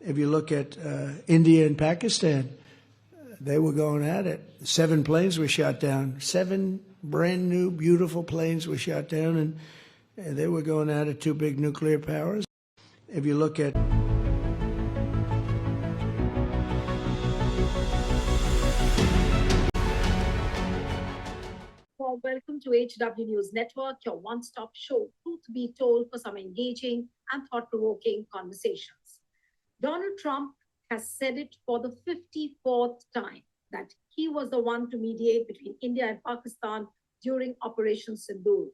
If you look at India and Pakistan, they were going at it. 7 planes were shot down. 7 brand new, beautiful planes were shot down, and they were going at it, 2 big nuclear powers. If you look at welcome to HW News Network, your one-stop show, truth be told, for some engaging and thought-provoking conversations. Donald Trump has said it for the 54th time that he was the one to mediate between India and Pakistan during Operation Sindoor.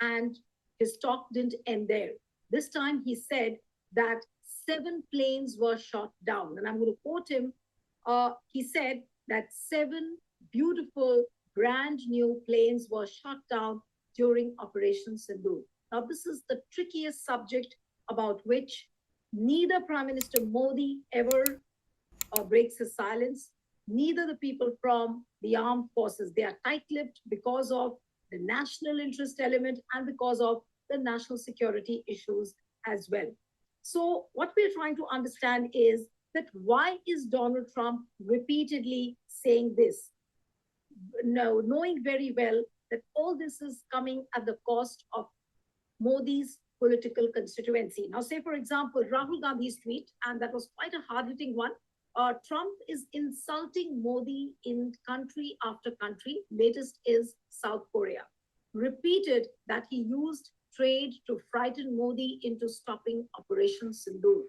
And his talk didn't end there. This time he said that 7 planes were shot down. And I'm going to quote him. He said that 7 beautiful, brand new planes were shot down during Operation Sindoor. Now, this is the trickiest subject about which neither Prime Minister Modi ever breaks his silence, neither the people from the armed forces. They are tight-lipped because of the national interest element and because of the national security issues as well. So what we're trying to understand is that why is Donald Trump repeatedly saying this? No, knowing very well that all this is coming at the cost of Modi's political constituency. Now, say, for example, Rahul Gandhi's tweet, and that was quite a hard-hitting one. Trump is insulting Modi in country after country. Latest is South Korea. Repeated that he used trade to frighten Modi into stopping Operation Sindoor.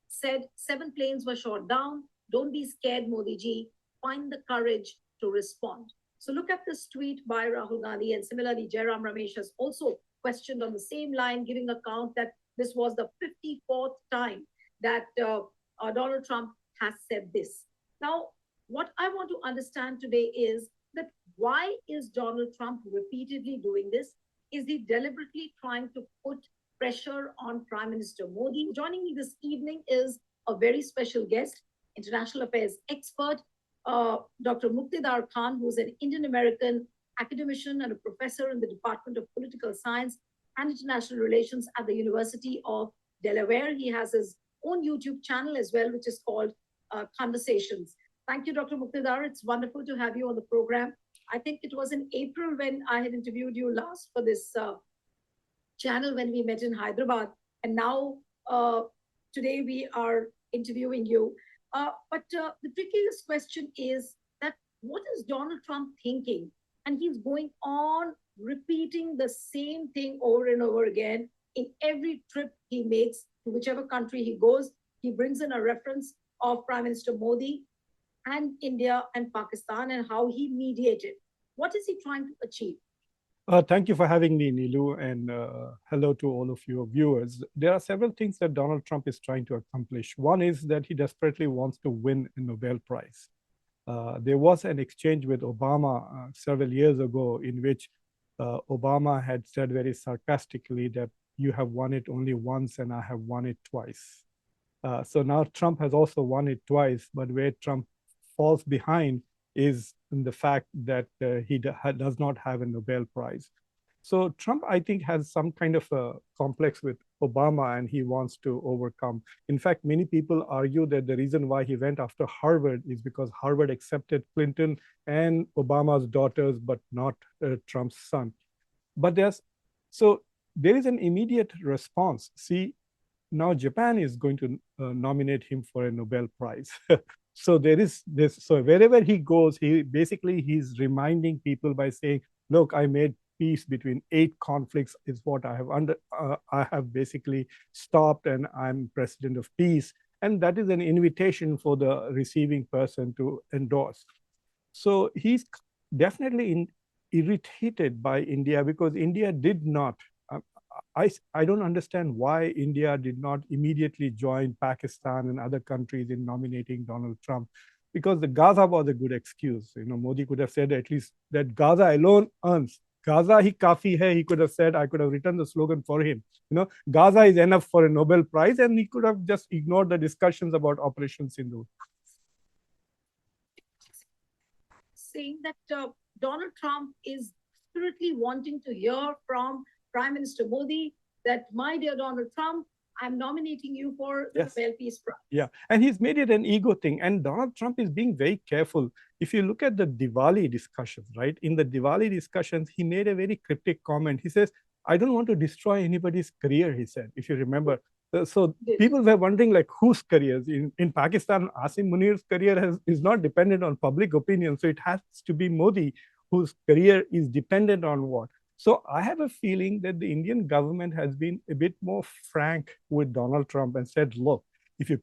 Said 7 planes were shot down. Don't be scared, Modi ji. Find the courage to respond. So look at this tweet by Rahul Gandhi, and similarly, Jairam Ramesh has also questioned on the same line, giving account that this was the 54th time that Donald Trump has said this. Now, what I want to understand today is that why is Donald Trump repeatedly doing this? Is he deliberately trying to put pressure on Prime Minister Modi? Joining me this evening is a very special guest, international affairs expert, Dr. Muqtadar Khan, who's an Indian-American academician and a professor in the Department of Political Science and International Relations at the University of Delaware. He has his own YouTube channel as well, which is called Conversations. Thank you, Dr. Muqtadar. It's wonderful to have you on the program. I think it was in April when I had interviewed you last for this channel when we met in Hyderabad. And now, today we are interviewing you. But the trickiest question is that what is Donald Trump thinking? And he's going on repeating the same thing over and over again. In every trip he makes to whichever country he goes, he brings in a reference of Prime Minister Modi and India and Pakistan and how he mediated. What is he trying to achieve? Thank you for having me, Neelu, and hello to all of your viewers. There are several things that Donald Trump is trying to accomplish. One is that he desperately wants to win a Nobel Prize. There was an exchange with Obama several years ago in which Obama had said very sarcastically that you have won it only once and I have won it twice. So now Trump has also won it twice, but where Trump falls behind is in the fact that he does not have a Nobel Prize. So Trump, I think, has some kind of a complex with Obama and he wants to overcome. In fact, many people argue that the reason why he went after Harvard is because Harvard accepted Clinton and Obama's daughters, but not Trump's son. But there is an immediate response. See, now Japan is going to nominate him for a Nobel Prize. So there is this, so wherever he goes, he's reminding people by saying, look, I made peace between 8 conflicts is what I have basically stopped, and I'm president of peace. And that is an invitation for the receiving person to endorse. So he's definitely irritated by India because India did not, I don't understand why India did not immediately join Pakistan and other countries in nominating Donald Trump, because the Gaza was a good excuse. You know, Modi could have said at least that Gaza alone earns. Gaza hi kafi hai, he could have said, I could have written the slogan for him. You know, Gaza is enough for a Nobel Prize, and he could have just ignored the discussions about Operation Sindoor. Saying that Donald Trump is desperately wanting to hear from Prime Minister Modi that, my dear Donald Trump, I'm nominating you for the Yes. Nobel Peace Prize. Yeah, and he's made it an ego thing. And Donald Trump is being very careful. If you look at the Diwali discussions, right? In the Diwali discussions, he made a very cryptic comment. He says, I don't want to destroy anybody's career, he said, if you remember. So Yes. people were wondering, like, whose careers? In Pakistan, Asim Munir's career is not dependent on public opinion. So it has to be Modi, whose career is dependent on what? So I have a feeling that the Indian government has been a bit more frank with Donald Trump and said, look, if you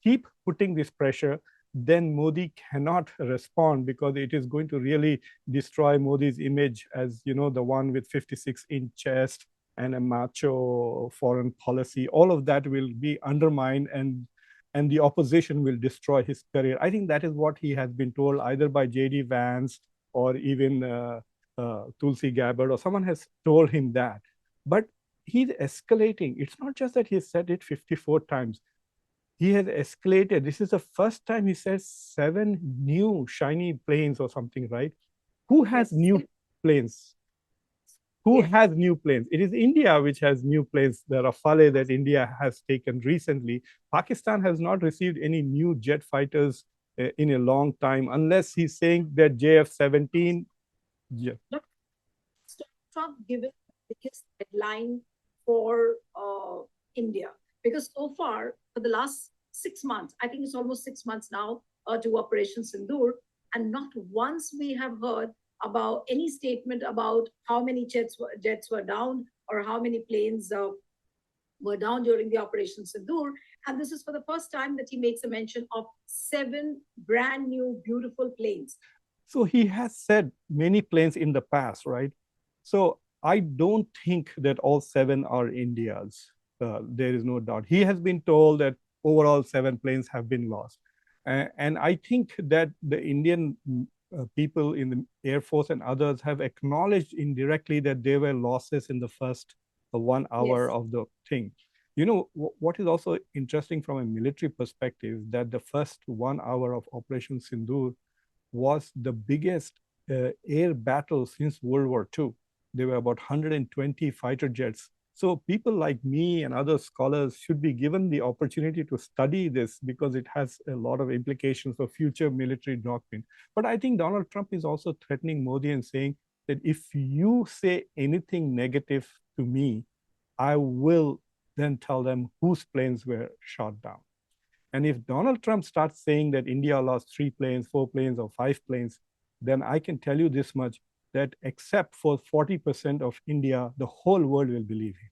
keep putting this pressure, then Modi cannot respond because it is going to really destroy Modi's image as, you know, the one with 56-inch chest and a macho foreign policy. All of that will be undermined, and the opposition will destroy his career. I think that is what he has been told either by J.D. Vance or even Tulsi Gabbard, or someone has told him that. But he's escalating. It's not just that he said it 54 times. He has escalated. This is the first time he says 7 new shiny planes or something, right? Who has new planes? Who has new planes? It is India which has new planes, the Rafale that India has taken recently. Pakistan has not received any new jet fighters in a long time, unless he's saying that JF-17. Yeah. Trump given the biggest headline for India, because so far for the last 6 months, I think it's almost 6 months now to Operation Sindoor, and not once we have heard about any statement about how many jets were down or how many planes were down during the Operation Sindoor. And this is for the first time that he makes a mention of 7 brand new, beautiful planes. So he has said many planes in the past, right? So I don't think that all 7 are India's. There is no doubt. He has been told that overall 7 planes have been lost. And I think that the Indian people in the Air Force and others have acknowledged indirectly that there were losses in the first 1 hour of the thing. You know, what is also interesting from a military perspective, that the first 1 hour of Operation Sindoor was the biggest air battle since World War II. There were about 120 fighter jets. So people like me and other scholars should be given the opportunity to study this, because it has a lot of implications for future military doctrine. But I think Donald Trump is also threatening Modi and saying that if you say anything negative to me, I will then tell them whose planes were shot down. And if Donald Trump starts saying that India lost 3 planes, 4 planes, or 5 planes, then I can tell you this much, that except for 40% of India, the whole world will believe him.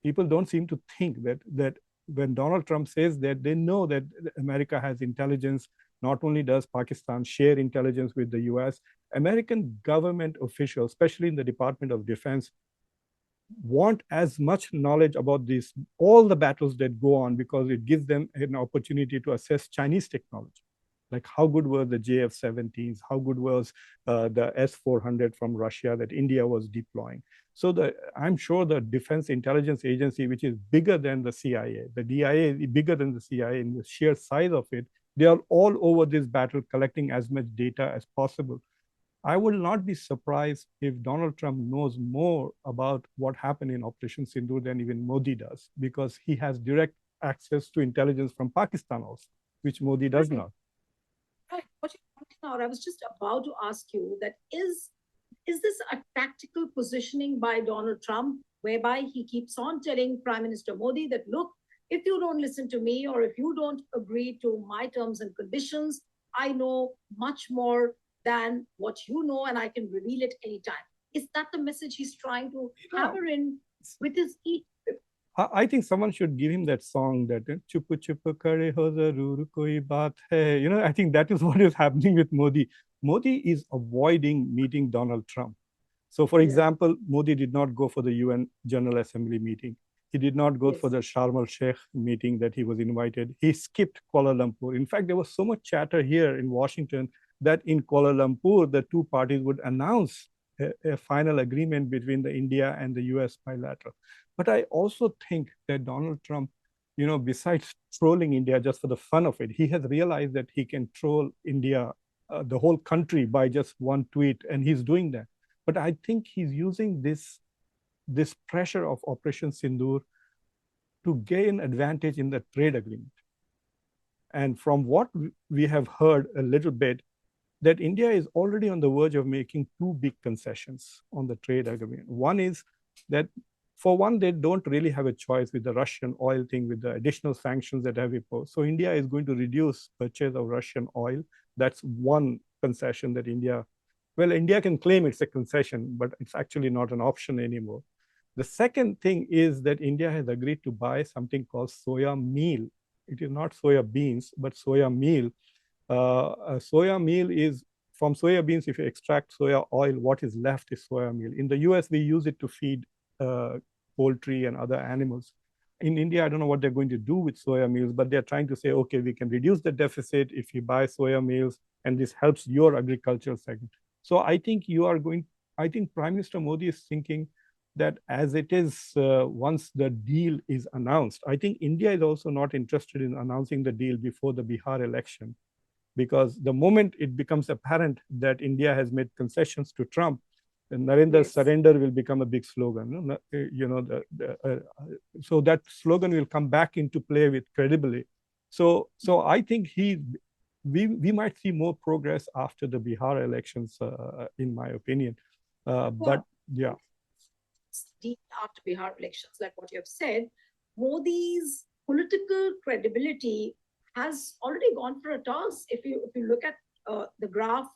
People don't seem to think that when Donald Trump says that, they know that America has intelligence. Not only does Pakistan share intelligence with the US, American government officials, especially in the Department of Defense, want as much knowledge about this, all the battles that go on, because it gives them an opportunity to assess Chinese technology. Like, how good were the JF-17s? How good was the S-400 from Russia that India was deploying? So I'm sure the Defense Intelligence Agency, which is bigger than the CIA, the DIA is bigger than the CIA in the sheer size of it, they are all over this battle collecting as much data as possible. I will not be surprised if Donald Trump knows more about what happened in Operation Sindoor than even Modi does, because he has direct access to intelligence from Pakistan also, which Modi does not. Right. What you're pointing out, I was just about to ask you that is this a tactical positioning by Donald Trump, whereby he keeps on telling Prime Minister Modi that, look, if you don't listen to me, or if you don't agree to my terms and conditions, I know much more than what you know, and I can reveal it anytime. Is that the message he's trying to hammer in with his speech? I think someone should give him that song, that chup chup kare ho zarur koi baat hai. You know, I think that is what is happening with Modi. Modi is avoiding meeting Donald Trump. So, for example, Modi did not go for the UN General Assembly meeting. He did not go for the Sharm el-Sheikh meeting that he was invited. He skipped Kuala Lumpur. In fact, there was so much chatter here in Washington that in Kuala Lumpur, the 2 parties would announce a final agreement between the India and the US bilateral. But I also think that Donald Trump, you know, besides trolling India just for the fun of it, he has realized that he can troll India, the whole country, by just one tweet, and he's doing that. But I think he's using this pressure of Operation Sindoor to gain advantage in the trade agreement. And from what we have heard a little bit, that India is already on the verge of making two big concessions on the trade agreement. One is that, for one, they don't really have a choice with the Russian oil thing, with the additional sanctions that have imposed. So India is going to reduce purchase of Russian oil. That's one concession that India can claim it's a concession, but it's actually not an option anymore. The second thing is that India has agreed to buy something called soya meal. It is not soya beans, but soya meal. Soya meal is from soya beans. If you extract soya oil, what is left is soya meal. In the US, we use it to feed poultry and other animals. In India, I don't know what they're going to do with soya meals, but they're trying to say, okay, we can reduce the deficit if you buy soya meals, and this helps your agricultural segment. So I think I think Prime Minister Modi is thinking that as it is, once the deal is announced, I think India is also not interested in announcing the deal before the Bihar election, because the moment it becomes apparent that India has made concessions to Trump, Narendra's surrender will become a big slogan. So that slogan will come back into play with credibly. So I think we might see more progress after the Bihar elections, in my opinion. But yeah. After Bihar elections, like what you have said, Modi's political credibility has already gone for a toss. If you look at the graph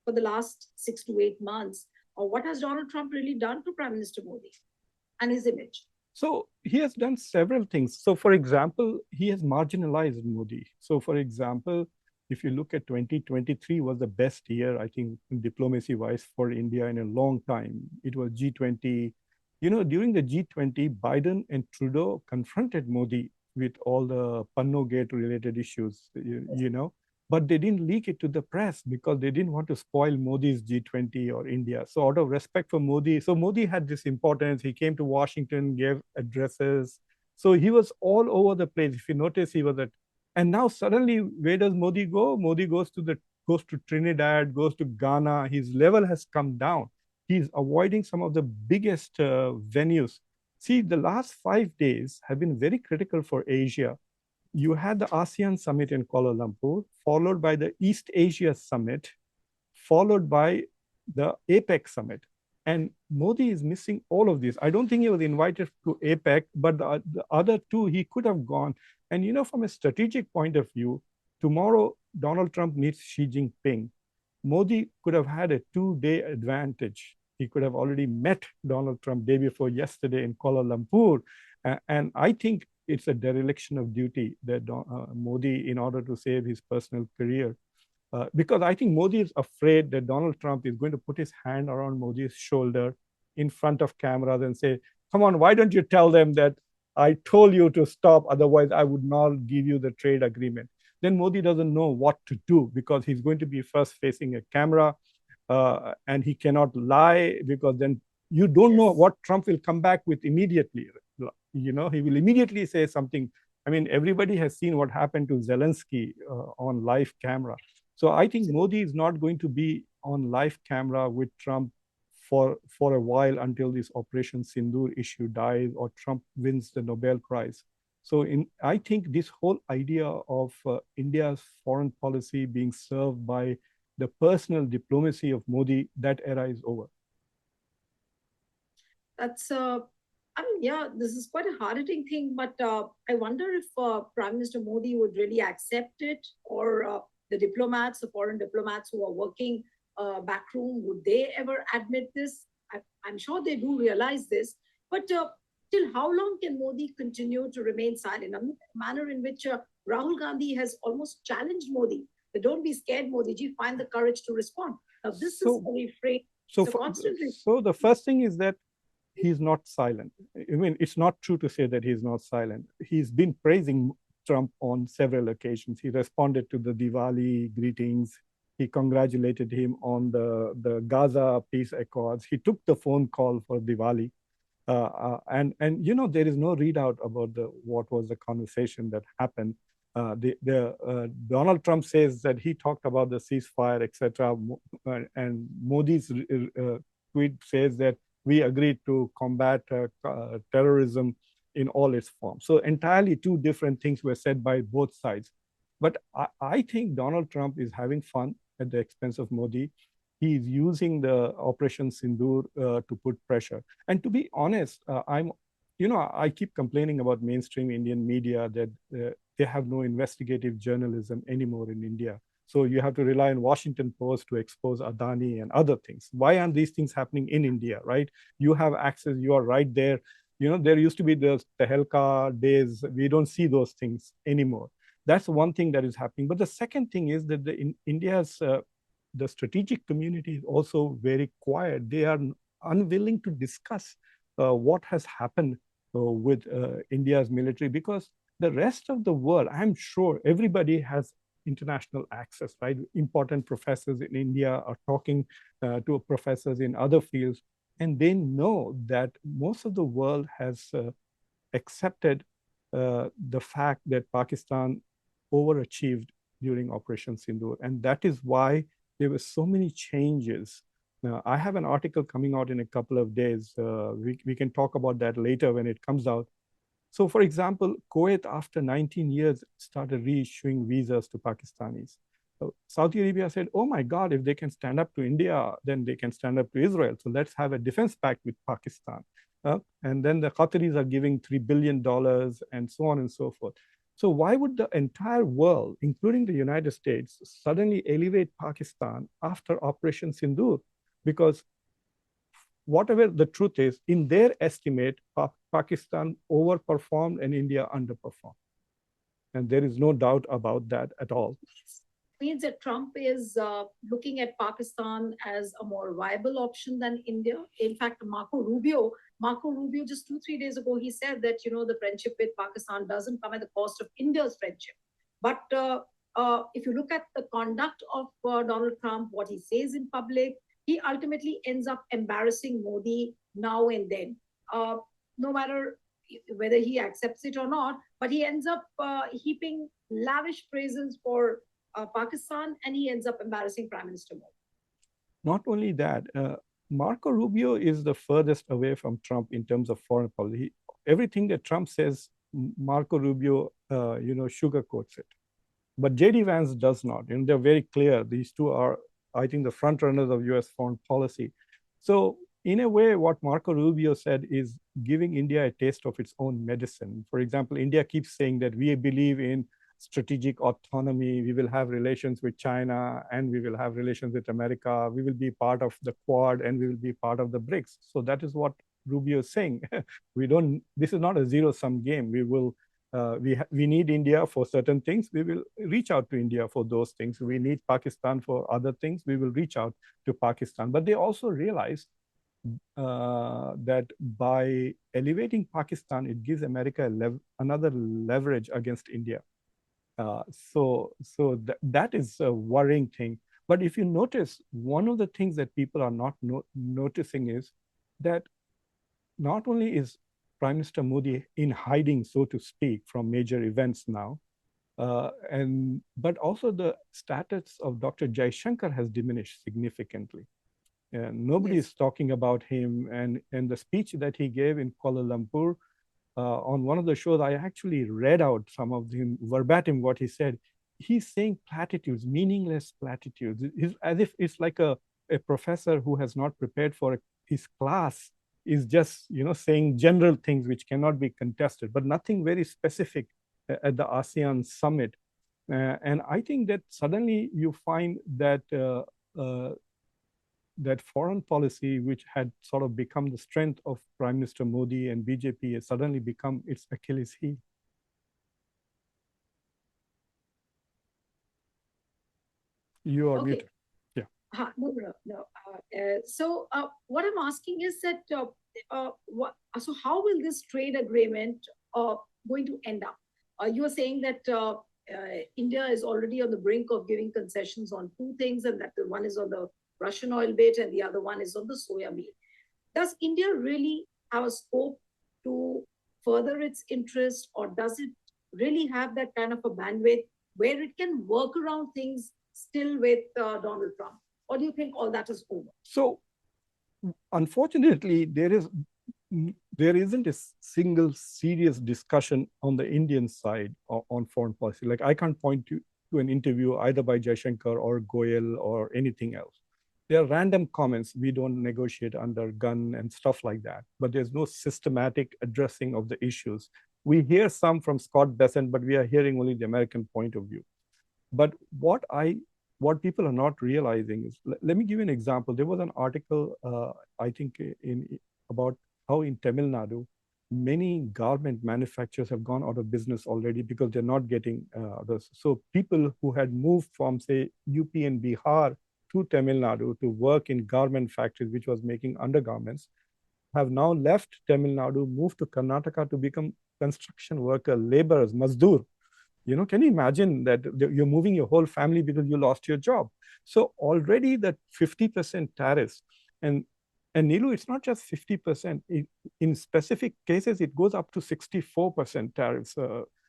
for the last 6 to 8 months, or what has Donald Trump really done to Prime Minister Modi and his image? So he has done several things. So for example, he has marginalized Modi. So for example, if you look at 2023 was the best year, I think, diplomacy-wise for India in a long time. It was G20. During the G20, Biden and Trudeau confronted Modi with all the Pannogate-related issues, but they didn't leak it to the press because they didn't want to spoil Modi's G20 or India. So out of respect for Modi, so Modi had this importance. He came to Washington, gave addresses. So he was all over the place. If you notice, he was at, and now suddenly, where does Modi go? Modi goes to Trinidad, goes to Ghana. His level has come down. He's avoiding some of the biggest venues. See, the last 5 days have been very critical for Asia. You had the ASEAN summit in Kuala Lumpur, followed by the East Asia summit, followed by the APEC summit. And Modi is missing all of this. I don't think he was invited to APEC, but the other two, he could have gone. And from a strategic point of view, tomorrow, Donald Trump meets Xi Jinping. Modi could have had a 2-day advantage. He could have already met Donald Trump day before yesterday in Kuala Lumpur. And I think it's a dereliction of duty that Modi, in order to save his personal career, because I think Modi is afraid that Donald Trump is going to put his hand around Modi's shoulder in front of cameras and say, come on, why don't you tell them that I told you to stop, otherwise I would not give you the trade agreement. Then Modi doesn't know what to do, because he's going to be first facing a camera, and he cannot lie, because then you don't know what Trump will come back with immediately. He will immediately say something. I mean, everybody has seen what happened to Zelensky on live camera. So I think Modi is not going to be on live camera with Trump for a while, until this Operation Sindoor issue dies or Trump wins the Nobel Prize. So I think this whole idea of India's foreign policy being served by the personal diplomacy of Modi, that era is over. That's this is quite a hard-hitting thing, but I wonder if Prime Minister Modi would really accept it, or the foreign diplomats who are working backroom, would they ever admit this? I'm sure they do realize this, but till how long can Modi continue to remain silent? A manner in which Rahul Gandhi has almost challenged Modi. But don't be scared, Modi ji, find the courage to respond. Now, this is very free. So the first thing is that he's not silent. I mean, it's not true to say that he's not silent. He's been praising Trump on several occasions. He responded to the Diwali greetings. He congratulated him on the Gaza peace accords. He took the phone call for Diwali. And there is no readout about what was the conversation that happened. Donald Trump says that he talked about the ceasefire, etc. And Modi's tweet says that we agreed to combat terrorism. in all its forms. So entirely two different things were said by both sides. But I think Donald Trump is having fun at the expense of Modi. He is using the Operation Sindoor to put pressure. And to be honest, I keep complaining about mainstream Indian media that they have no investigative journalism anymore in India. So you have to rely on Washington Post to expose Adani and other things. Why aren't these things happening in India, right? You have access, you are right there. There used to be the Tehelka days. We don't see those things anymore. That's one thing that is happening. But the second thing is that in India's the strategic community is also very quiet. They are unwilling to discuss what has happened with India's military, because the rest of the world, I'm sure everybody has international access, right? Important professors in India are talking to professors in other fields, and they know that most of the world has accepted the fact that Pakistan overachieved during Operation Sindoor. And that is why there were so many changes. Now, I have an article coming out in a couple of days. We can talk about that later when it comes out. So, for example, Kuwait, after 19 years, started reissuing visas to Pakistanis. So Saudi Arabia said, oh my God, if they can stand up to India, then they can stand up to Israel. So let's have a defense pact with Pakistan. And then the Qataris are giving $3 billion and so on and so forth. So why would the entire world, including the United States, suddenly elevate Pakistan after Operation Sindoor? Because whatever the truth is, in their estimate, Pakistan overperformed and India underperformed. And there is no doubt about that at all. Means that Trump is looking at Pakistan as a more viable option than India. In fact, Marco Rubio just 2-3 days ago, he said that, the friendship with Pakistan doesn't come at the cost of India's friendship. But if you look at the conduct of Donald Trump, what he says in public, he ultimately ends up embarrassing Modi now and then. No matter whether he accepts it or not, but he ends up heaping lavish praises for Pakistan, and he ends up embarrassing Prime Minister Modi. Not only that, Marco Rubio is the furthest away from Trump in terms of foreign policy. Everything that Trump says, Marco Rubio, sugarcoats it. But J.D. Vance does not. They're very clear. These two are, I think, the front runners of U.S. foreign policy. So in a way, what Marco Rubio said is giving India a taste of its own medicine. For example, India keeps saying that we believe in strategic autonomy. We will have relations with China and we will have relations with America. We will be part of the Quad and we will be part of the BRICS. So that is what Rubio is saying. This is not a zero-sum game. We need India for certain things. We will reach out to India for those things. We need Pakistan for other things. We will reach out to Pakistan. But they also realize that by elevating Pakistan, it gives America another leverage against India. So that is a worrying thing. But if you notice, one of the things that people are not noticing is that not only is Prime Minister Modi in hiding, so to speak, from major events now, but also the status of Dr. Jaishankar has diminished significantly. Nobody is talking about him, and the speech that he gave in Kuala Lumpur, on one of the shows, I actually read out some of him verbatim what he said. He's saying platitudes, meaningless platitudes. As if it's like a professor who has not prepared for his class is just, saying general things which cannot be contested, but nothing very specific at the ASEAN summit. And I think that suddenly you find that that foreign policy, which had sort of become the strength of Prime Minister Modi and BJP, has suddenly become its Achilles heel. You are muted. Yeah. No. So what I'm asking is that, so how will this trade agreement going to end up? You are saying that India is already on the brink of giving concessions on two things, and that the one is on the Russian oil bit and the other one is on the soya meal. Does India really have a scope to further its interest, or does it really have that kind of a bandwidth where it can work around things still with Donald Trump? Or do you think all that is over? So, unfortunately, there is there isn't a single serious discussion on the Indian side on foreign policy. Like I can't point to an interview either by Jaishankar or Goyal or anything else. There are random comments. We don't negotiate under gun and stuff like that. But there's no systematic addressing of the issues. We hear some from Scott Bessent, but we are hearing only the American point of view. But what people are not realizing is, let me give you an example. There was an article, I think, about how in Tamil Nadu, many garment manufacturers have gone out of business already because they're not getting this. So people who had moved from, say, UP and Bihar to Tamil Nadu to work in garment factories, which was making undergarments, have now left Tamil Nadu, moved to Karnataka to become construction worker, laborers, mazdoor. Can you imagine that you're moving your whole family because you lost your job? So already that 50% tariffs, and Nilu, it's not just 50%. In specific cases, it goes up to 64% tariffs.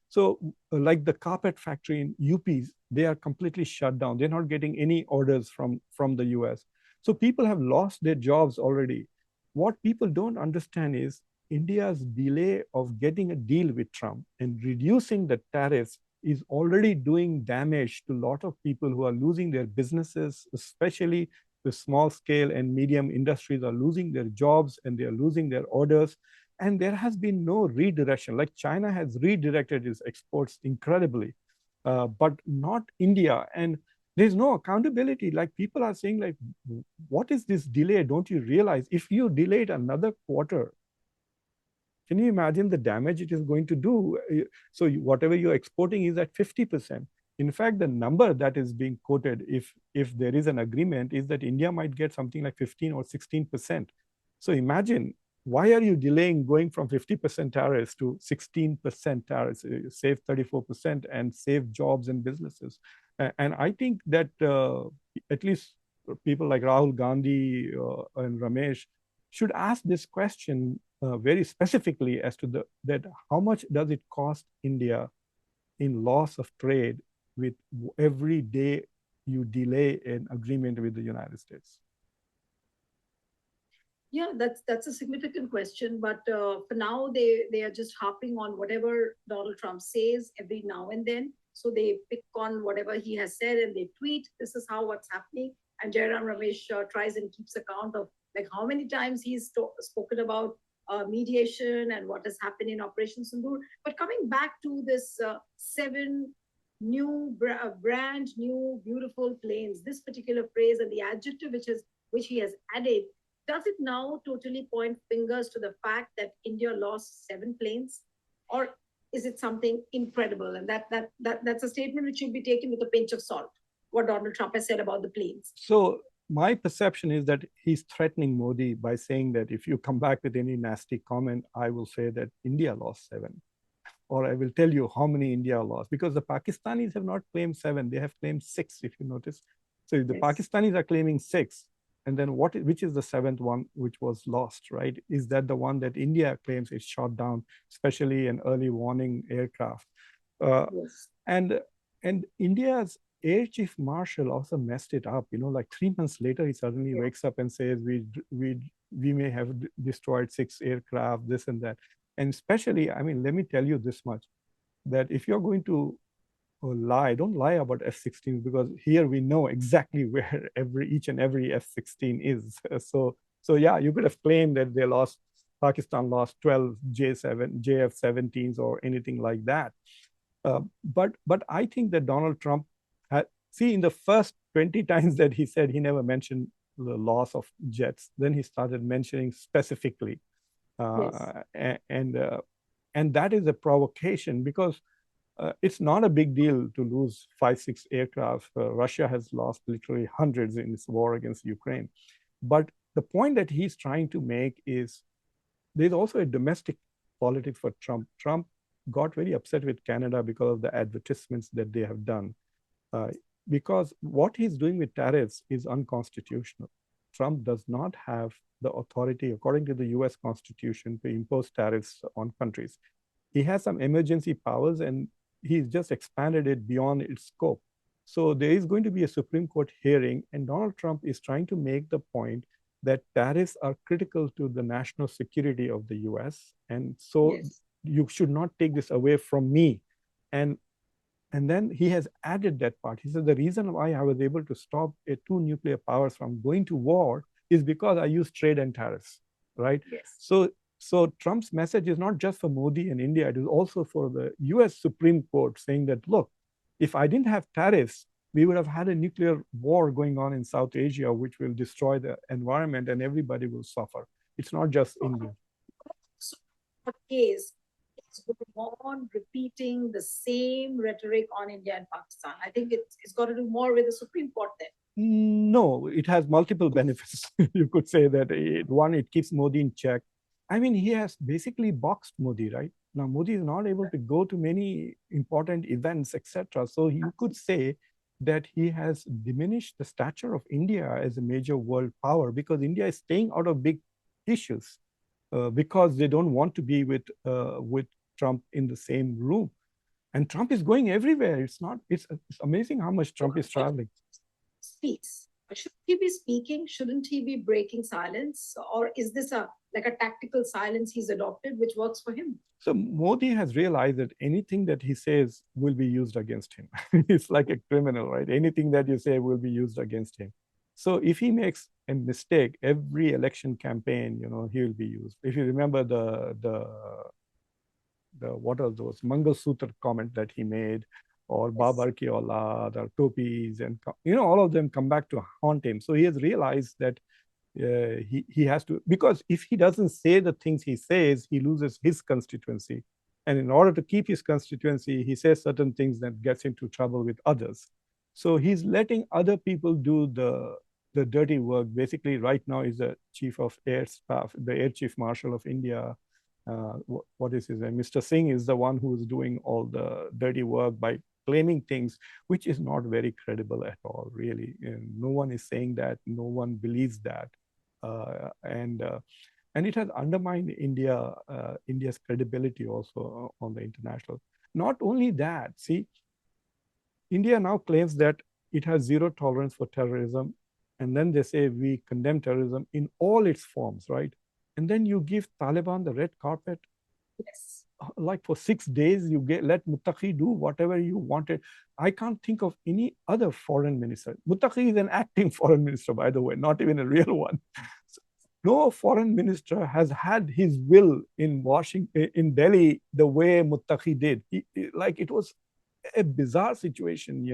So like the carpet factory in UPs, they are completely shut down. They're not getting any orders from the US. So people have lost their jobs already. What people don't understand is India's delay of getting a deal with Trump and reducing the tariffs is already doing damage to a lot of people who are losing their businesses, especially the small scale and medium industries are losing their jobs and they are losing their orders. And there has been no redirection. Like China has redirected its exports incredibly, but not India. And there's no accountability. Like people are saying, like, what is this delay? Don't you realize if you delayed another quarter, can you imagine the damage it is going to do? So whatever you're exporting is at 50%. In fact, the number that is being quoted, if there is an agreement, is that India might get something like 15 or 16%. So imagine, why are you delaying going from 50% tariffs to 16% tariffs? Save 34% and save jobs and businesses. And I think that at least people like Rahul Gandhi and Ramesh should ask this question very specifically as to that how much does it cost India in loss of trade with every day you delay an agreement with the United States? Yeah, that's a significant question. But for now, they are just harping on whatever Donald Trump says every now and then. So they pick on whatever he has said and they tweet, this is how what's happening. And Jairam Ramesh tries and keeps account of like how many times he's spoken about mediation and what has happened in Operation Sindoor. But coming back to this 7 new brand new beautiful planes, this particular phrase and the adjective which he has added, does it now totally point fingers to the fact that India lost 7 planes, or is it something incredible? And that's a statement which should be taken with a pinch of salt, what Donald Trump has said about the planes. So my perception is that he's threatening Modi by saying that if you come back with any nasty comment, I will say that India lost 7. Or I will tell you how many India lost, because the Pakistanis have not claimed 7, they have claimed 6, if you notice. So if the Pakistanis are claiming 6, and then which is the 7th one which was lost, right? Is that the one that India claims is shot down, especially an early warning aircraft? And India's Air Chief Marshal also messed it up. Like 3 months later, he suddenly wakes up and says, we may have destroyed 6 aircraft, this and that. And especially, I mean, let me tell you this much, that if you're going to lie, don't lie about F-16s, because here we know exactly where each and every F-16 is. So yeah, you could have claimed that Pakistan lost 12 JF-17s or anything like that. But I think that Donald Trump in the first 20 times that he said, he never mentioned the loss of jets. Then he started mentioning specifically. And that is a provocation, because it's not a big deal to lose 5-6 aircraft. Russia has lost literally hundreds in its war against Ukraine. But the point that he's trying to make is there's also a domestic politics for Trump. Trump got very upset with Canada because of the advertisements that they have done. Because what he's doing with tariffs is unconstitutional. Trump does not have the authority, according to the US Constitution, to impose tariffs on countries. He has some emergency powers, and he's just expanded it beyond its scope. So there is going to be a Supreme Court hearing, and Donald Trump is trying to make the point that tariffs are critical to the national security of the US. And so Yes. you should not take this away from me. And then he has added that part. He said, the reason why I was able to stop two nuclear powers from going to war is because I used trade and tariffs, right? Yes. So Trump's message is not just for Modi and India, it is also for the US Supreme Court saying that, look, if I didn't have tariffs, we would have had a nuclear war going on in South Asia, which will destroy the environment and everybody will suffer. It's not just India. So, case is going on repeating the same rhetoric on India and Pakistan. I think it's got to do more with the Supreme Court then. No, it has multiple benefits. You could say that one, it keeps Modi in check. I mean, he has basically boxed Modi, right? Now, Modi is not able to go to many important events, etc. So you could say that he has diminished the stature of India as a major world power because India is staying out of big issues because they don't want to be with Trump in the same room. And Trump is going everywhere. It's amazing how much Trump is traveling. Speaks. Should he be speaking? Shouldn't he be breaking silence? Or is this like a tactical silence he's adopted, which works for him? So Modi has realized that anything that he says will be used against him. It's like a criminal, right? Anything that you say will be used against him. So if he makes a mistake, every election campaign, he will be used. If you remember the what are those Mangal Sutra comment that he made, or Yes. Babar ki aulad, or topis, and all of them come back to haunt him. So he has realized that he has to, because if he doesn't say the things he says, he loses his constituency. And in order to keep his constituency, he says certain things that gets into trouble with others. So he's letting other people do the dirty work. Basically, right now is the chief of air staff, the Air Chief Marshal of India. What is his name? Mr. Singh is the one who is doing all the dirty work by claiming things which is not very credible at all, really. And no one is saying that. No one believes that. And it has undermined India's credibility also on the international. Not only that, see, India now claims that it has zero tolerance for terrorism. And then they say we condemn terrorism in all its forms, right? And then you give Taliban the red carpet. Yes. Like for 6 days, you let Muttaqi do whatever you wanted. I can't think of any other foreign minister. Muttaqi is an acting foreign minister, by the way, not even a real one. So no foreign minister has had his will in Washington, in Delhi, the way Muttaqi did. It was a bizarre situation,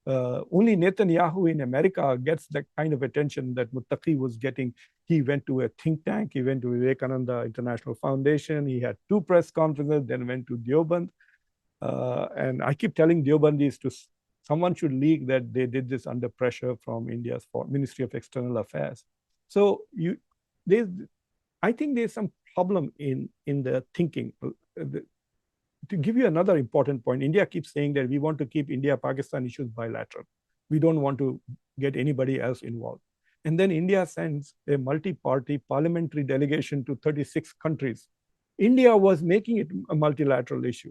only Netanyahu in America gets the kind of attention that Muttaqi was getting. He went to a think tank, he went to Vivekananda International Foundation, he had 2 press conferences, then went to Deoband. And I keep telling Deobandis someone should leak that they did this under pressure from India's Ministry of External Affairs. So I think there's some problem in the thinking. To give you another important point, India keeps saying that we want to keep India-Pakistan issues bilateral. We don't want to get anybody else involved. And then India sends a multi-party parliamentary delegation to 36 countries. India was making it a multilateral issue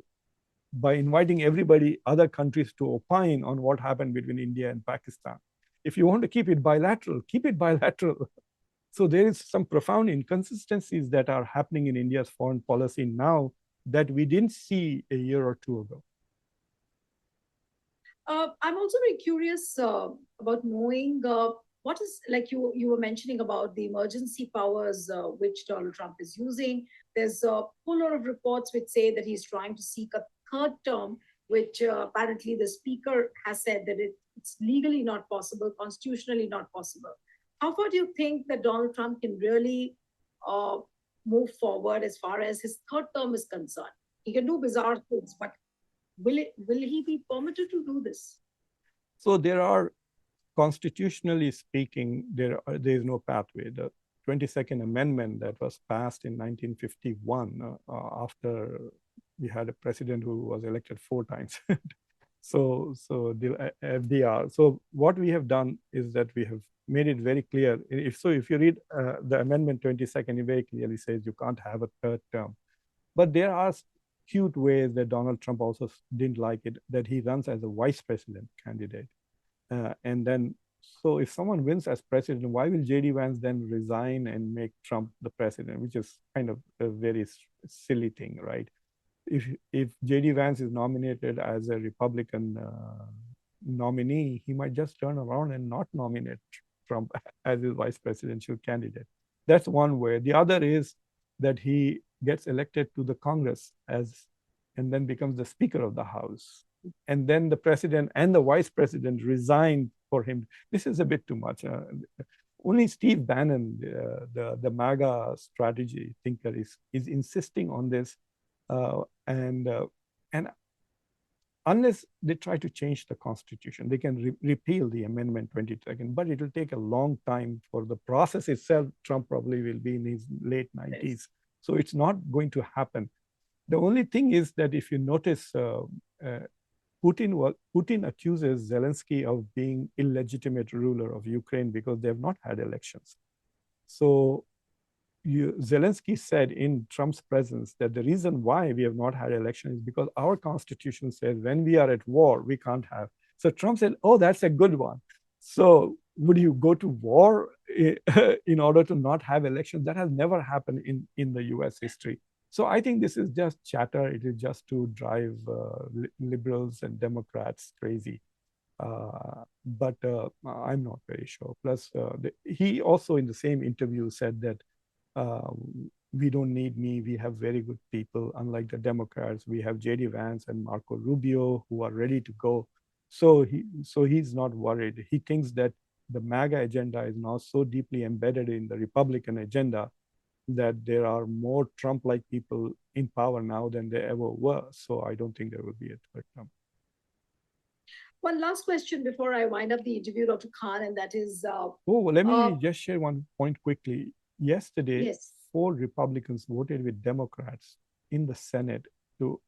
by inviting everybody, other countries, to opine on what happened between India and Pakistan. If you want to keep it bilateral, keep it bilateral. So there is some profound inconsistencies that are happening in India's foreign policy now that we didn't see a year or two ago. I'm also very curious about knowing what is, like you were mentioning about the emergency powers which Donald Trump is using. There's a whole lot of reports which say that he's trying to seek a 3rd term, which apparently the speaker has said that it's legally not possible, constitutionally not possible. How far do you think that Donald Trump can really move forward as far as his 3rd term is concerned? He can do bizarre things, but will he be permitted to do this? So there are, constitutionally speaking, there is no pathway. The 22nd Amendment that was passed in 1951 after we had a president who was elected 4 times. So the FDR. So what we have done is that we have made it very clear. If you read the Amendment 22nd, it very clearly says you can't have a 3rd term. But there are cute ways that Donald Trump also didn't like it, that he runs as a vice president candidate. And then So if someone wins as president, why will J.D. Vance then resign and make Trump the president, which is kind of a very silly thing, right? If J.D. Vance is nominated as a Republican nominee, he might just turn around and not nominate Trump as his vice presidential candidate. That's one way. The other is that he gets elected to the Congress and then becomes the Speaker of the House. And then the president and the vice president resign for him. This is a bit too much. Only Steve Bannon, the MAGA strategy thinker, is insisting on this. And unless they try to change the Constitution, they can repeal the Amendment 22, but it will take a long time for the process itself. Trump probably will be in his late 90s. Yes. So it's not going to happen. The only thing is that if you notice, Putin accuses Zelensky of being illegitimate ruler of Ukraine because they have not had elections. So Zelensky said in Trump's presence that the reason why we have not had elections is because our constitution says when we are at war, we can't have. So Trump said, oh, that's a good one. So would you go to war in order to not have elections? That has never happened in the US history. So I think this is just chatter. It is just to drive liberals and Democrats crazy. But I'm not very sure. Plus, he also in the same interview said that we don't need me. We have very good people. Unlike the Democrats, we have J.D. Vance and Marco Rubio who are ready to go. So he's not worried. He thinks that the MAGA agenda is now so deeply embedded in the Republican agenda that there are more Trump-like people in power now than there ever were. So I don't think there will be a third term. One last question before I wind up the interview, Dr. Khan, and that is... let me just share one point quickly. Yesterday, yes. 4 Republicans voted with Democrats in the Senate to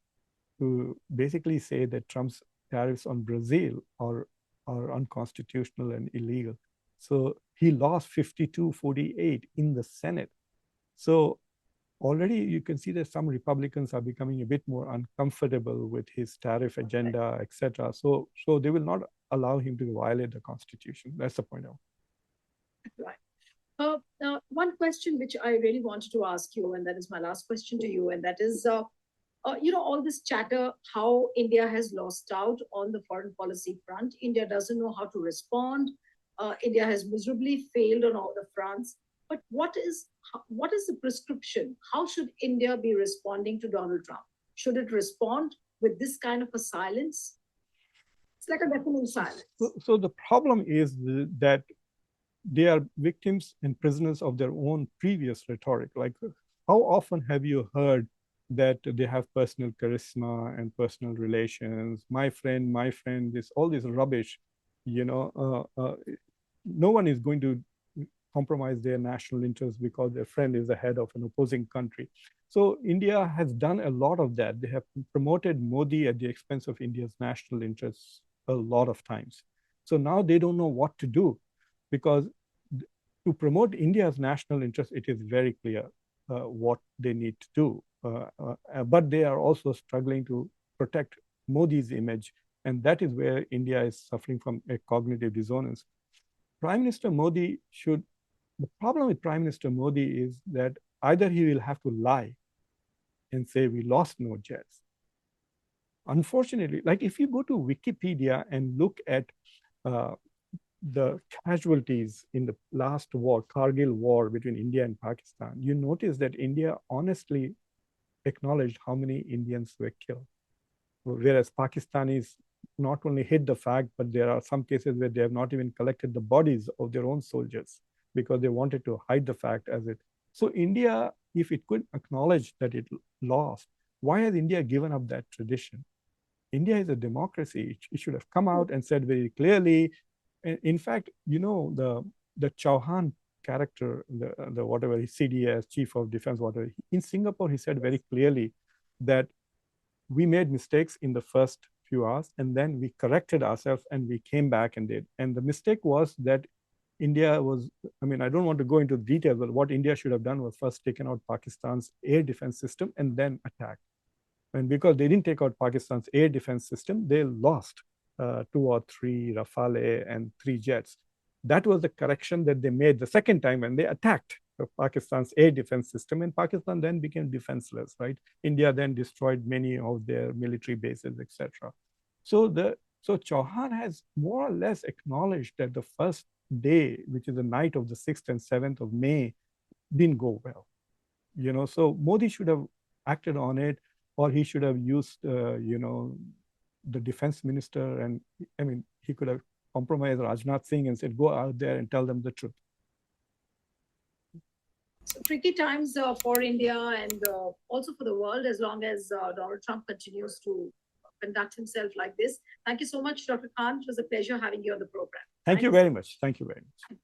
basically say that Trump's tariffs on Brazil are unconstitutional and illegal. So he lost 52-48 in the Senate. So already you can see that some Republicans are becoming a bit more uncomfortable with his tariff agenda, etc. So they will not allow him to violate the Constitution. That's the point. Right. One question which I really wanted to ask you, and that is my last question to you, and that is, all this chatter, how India has lost out on the foreign policy front. India doesn't know how to respond. India has miserably failed on all the fronts. But what is the prescription? How should India be responding to Donald Trump? Should it respond with this kind of a silence? It's like a deafening silence. So the problem is that they are victims and prisoners of their own previous rhetoric. Like, how often have you heard that they have personal charisma and personal relations? My friend, all this rubbish, no one is going to compromise their national interests because their friend is the head of an opposing country. So India has done a lot of that. They have promoted Modi at the expense of India's national interests a lot of times. So now they don't know what to do, because to promote India's national interest, it is very clear what they need to do. But they are also struggling to protect Modi's image. And that is where India is suffering from a cognitive dissonance. Prime Minister Modi the problem with Prime Minister Modi is that either he will have to lie and say we lost no jets. Unfortunately, like if you go to Wikipedia and look at the casualties in the last war, Kargil war between India and Pakistan, you notice that India honestly acknowledged how many Indians were killed. Whereas Pakistanis not only hid the fact, but there are some cases where they have not even collected the bodies of their own soldiers because they wanted to hide the fact as it. So India, if it could acknowledge that it lost, why has India given up that tradition? India is a democracy. It should have come out and said very clearly. In fact, the Chauhan character, the whatever, CDS, Chief of Defense, whatever, in Singapore, he said very clearly that we made mistakes in the first few hours, and then we corrected ourselves and we came back and did. And the mistake was that India was, I don't want to go into detail, but what India should have done was first taken out Pakistan's air defense system and then attacked. And because they didn't take out Pakistan's air defense system, they lost 2 or 3 Rafale and 3 jets. That was the correction that they made the second time when they attacked Pakistan's air defense system, and Pakistan then became defenseless, right? India then destroyed many of their military bases, etc. So Chauhan has more or less acknowledged that the first day, which is the night of the 6th and 7th of May, didn't go well. So Modi should have acted on it, or he should have used, the defense minister, and I mean, he could have compromised Rajnath Singh and said, go out there and tell them the truth. So tricky times for India and also for the world, as long as Donald Trump continues to conduct himself like this. Thank you so much, Dr. Khan. It was a pleasure having you on the program. Thank you very much. Thank you very much.